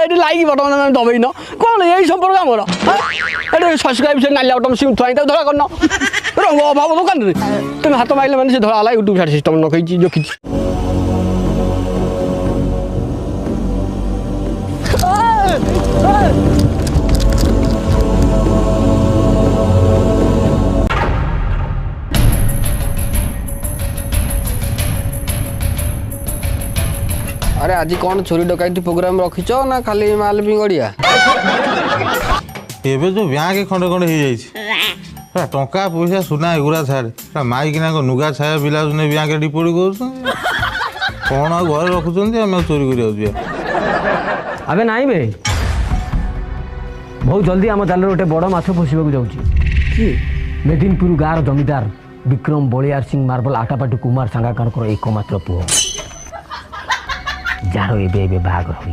ଏଠି like button ଦବେଇନ କ'ଣ ଏଇ ସମ୍ପର୍କ ଆମର ଏଠି ସବସ୍କ୍ରାଇବ୍ ସେ ନାଲିଆ ବଟନ ସିମ୍ ଥୁଆଇ ତାକୁ ଧଳା କରିନ ରଙ୍ଗ ଅଭାବ ଦୋକାନରେ ତୁମେ ହାତ ମାରିଲେ ମାନେ ସେ ଧଳା ହେଲା ୟୁଟ୍ୟୁବ୍ ସାର୍ଟ ସିଷ୍ଟମ୍ ରଖିଛି ଜୋଖିଛି। अरे आज कौन चोरी डकैती प्रोग्राम रखिच ना खाली माल बिगड़िया एबे जो ब्यांक खंडे खंडे हो जाए टंका पैसा सुना एगुरा छाड़े माइकिना नुगा छाया पिला ब्यांक डिपोट कर कौन आ घर रखुच्च आम चोरी कर अबे नाई बे बहुत जल्दी आम जाल गोटे बड़ माछ फसवाक जाऊँगी मेदिनपुर गाँव जमीदार विक्रम बलियार सिंह मार्बल आटापाटी कुमार सांगाकार एकमात्र पुओ जार एबे बाहागर होई